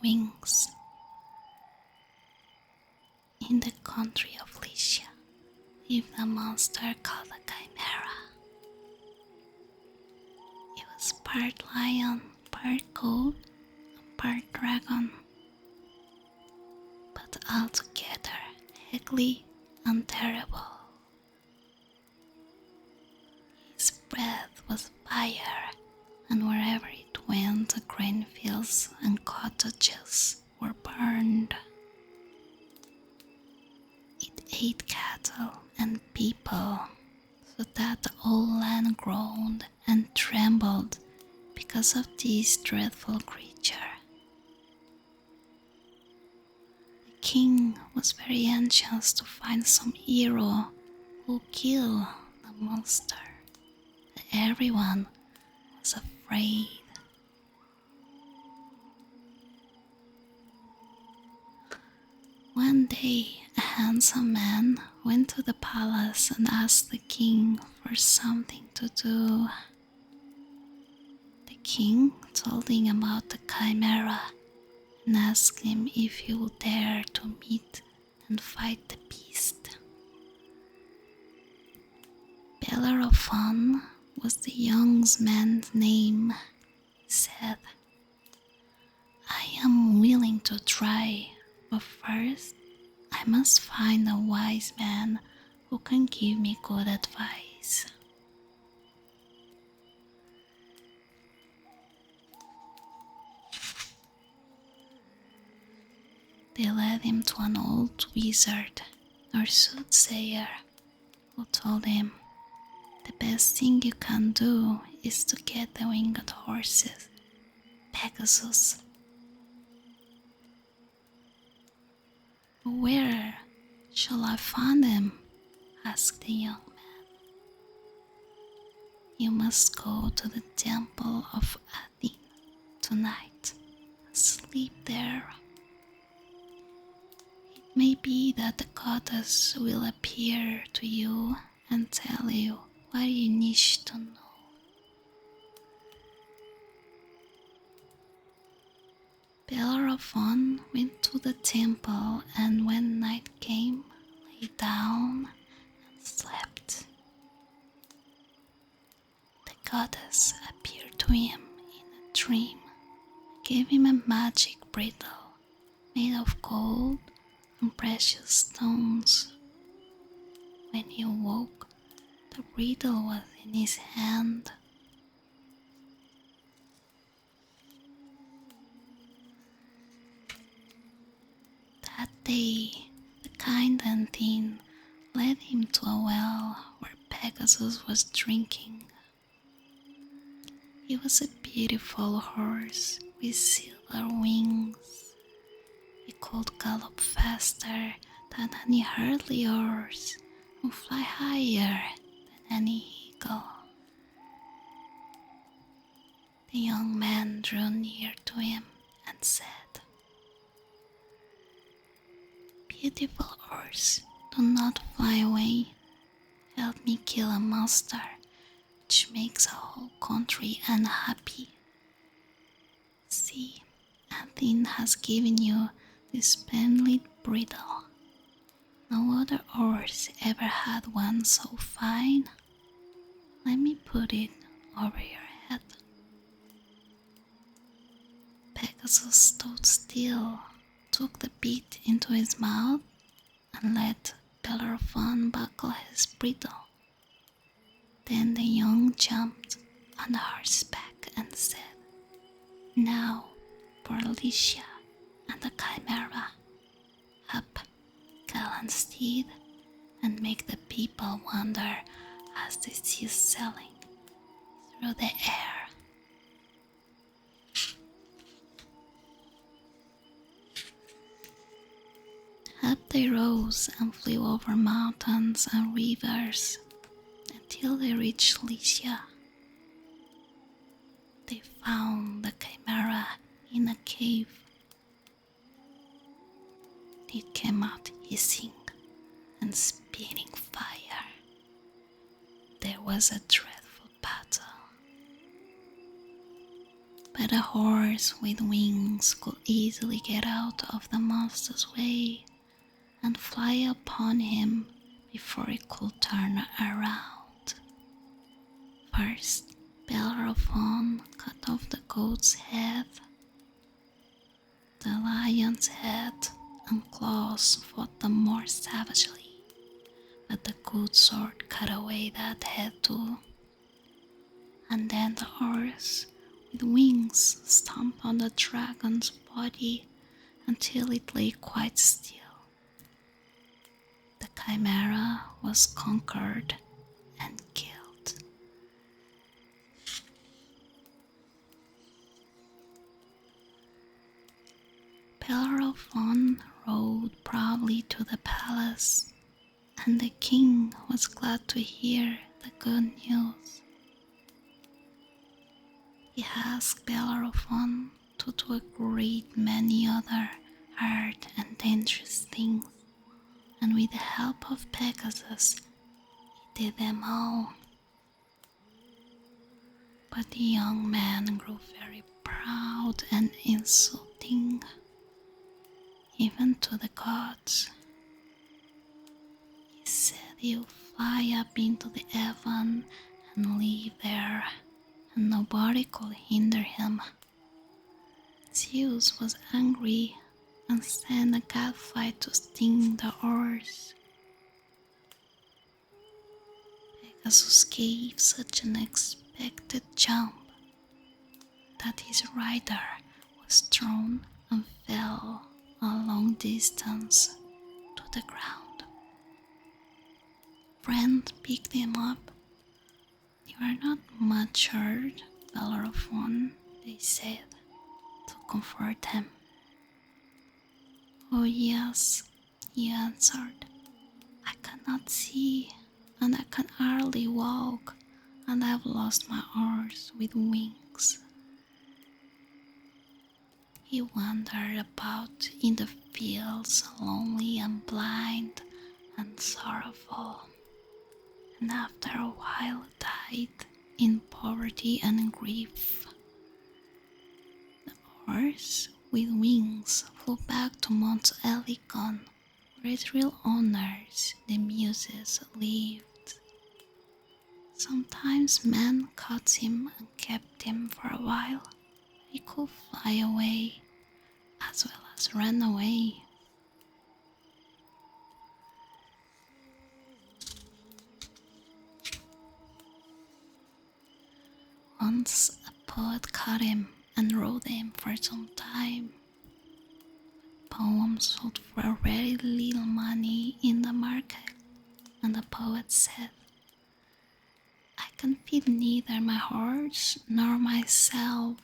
wings. In the country of Lycia lived a monster called a Chimera. It was part lion, part goat, and part dragon, but altogether ugly and terrible. His breath was fire, and wherever it went, the grain fields and cottages were burned. It ate cattle and people, so that the whole land groaned and trembled because of this dreadful creature. The king was very anxious to find some hero who killed the monster, but everyone was afraid. One day, a handsome man went to the palace and asked the king for something to do. The king told him about the Chimera and asked him if he would dare to meet and fight the beast. Bellerophon was the young man's name. He said, "I am willing to try, but first I must find a wise man who can give me good advice." They led him to an old wizard or soothsayer who told him, "The best thing you can do is to get the winged horses, Pegasus." "Where shall I find them?" asked the young man. "You must go to the temple of Athene tonight and sleep there. It may be that the goddess will appear to you and tell you what you need to know." Bellerophon went to the temple, and when night came, lay down and slept. The goddess appeared to him in a dream, gave him a magic bridle made of gold and precious stones. When he awoke, the bridle was in his hand. That day, the kind Athene led him to a well where Pegasus was drinking. He was a beautiful horse with silver wings. He could gallop faster than any earthly horse and fly higher than any eagle. The young man drew near to him and said, "Beautiful horse, do not fly away. Help me kill a monster which makes a whole country unhappy. See, Athene has given you this splendid bridle. No other horse ever had one so fine. Let me put it over your head." Pegasus stood still, took the bit into his mouth, and let Bellerophon buckle his bridle. Then the young jumped on horseback and said, "Now for Lycia and the Chimera. Up, gallant steed, and make the people wonder as they see us sailing through the air." Up they rose and flew over mountains and rivers until they reached Lycia. They found the Chimera in a cave. It came out hissing and spitting fire. There was a dreadful battle. but a horse with wings could easily get out of the monster's way and fly upon him before he could turn around. First, Bellerophon cut off the goat's head. The lion's head and claws fought them more savagely, but the good sword cut away that head too. And then the horse with wings stomped on the dragon's body until it lay quite still. The chimera was conquered and killed. Bellerophon rode proudly to the palace, and the king was glad to hear the good news. He asked Bellerophon to do a great many other hard and dangerous things, and with the help of Pegasus, he did them all. But the young man grew very proud and insulting, even to the gods. He said he'll fly up into the heaven and live there, and nobody could hinder him. Zeus was angry and sent a gadfly to sting the horse. Pegasus gave such an unexpected jump that his rider was thrown and fell a long distance to the ground. Friends picked him up. "You are not much hurt, Bellerophon," they said, to comfort him. "Oh yes," he answered. "I cannot see, and I can hardly walk, and I've lost my horse with wings." He wandered about in the fields, lonely and blind and sorrowful, and after a while died in poverty and grief. The horse with wings flew back to Mount Helicon, where its real owners, the Muses, lived. Sometimes men caught him and kept him for a while. He could fly away as well as run away. Once a poet caught him and wrote him for some time. Poems sold for very little money in the market, and the poet said, "I can feed neither my horse nor myself.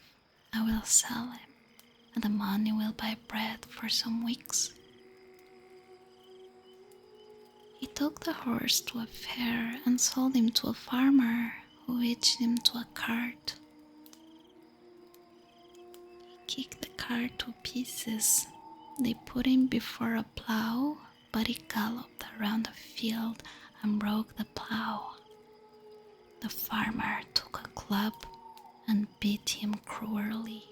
I will sell him, and the money will buy bread for some weeks." He took the horse to a fair and sold him to a farmer, who hitched him to a cart. He kicked the cart to pieces. They put him before a plow, but he galloped around the field and broke the plow. The farmer took a club and beat him cruelly.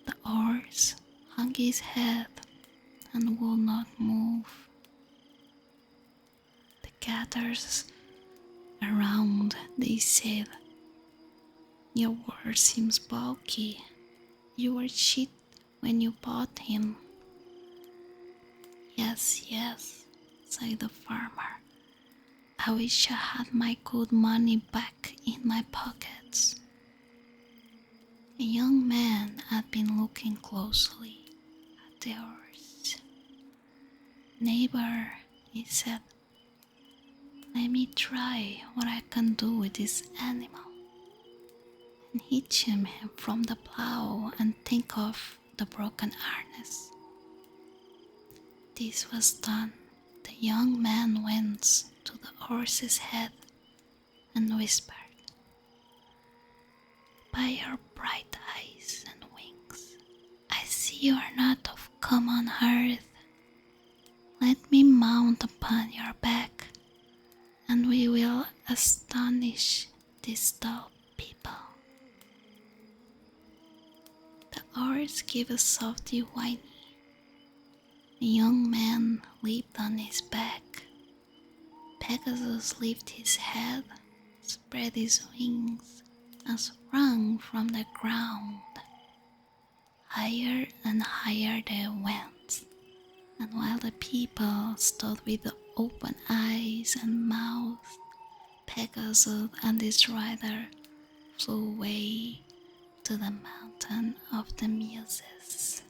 The horse hung his head and would not move. The gathers around, they said, "Your horse seems bulky. You were cheap when you bought him." "Yes, yes," said the farmer. "I wish I had my good money back in my pockets." The young man had been looking closely at the horse. "Neighbor," he said, "let me try what I can do with this animal," and hitch him from the plow and take off the broken harness. This was done. The young man went to the horse's head and whispered, "By your bright eyes and wings, I see you are not of common earth. Let me mount upon your back, and we will astonish these dull people." Ours gave a softy whiny. The young man leaped on his back. Pegasus lifted his head, spread his wings, and sprang from the ground. Higher and higher they went, and while the people stood with open eyes and mouths, Pegasus and his rider flew away to the mountain of the Muses.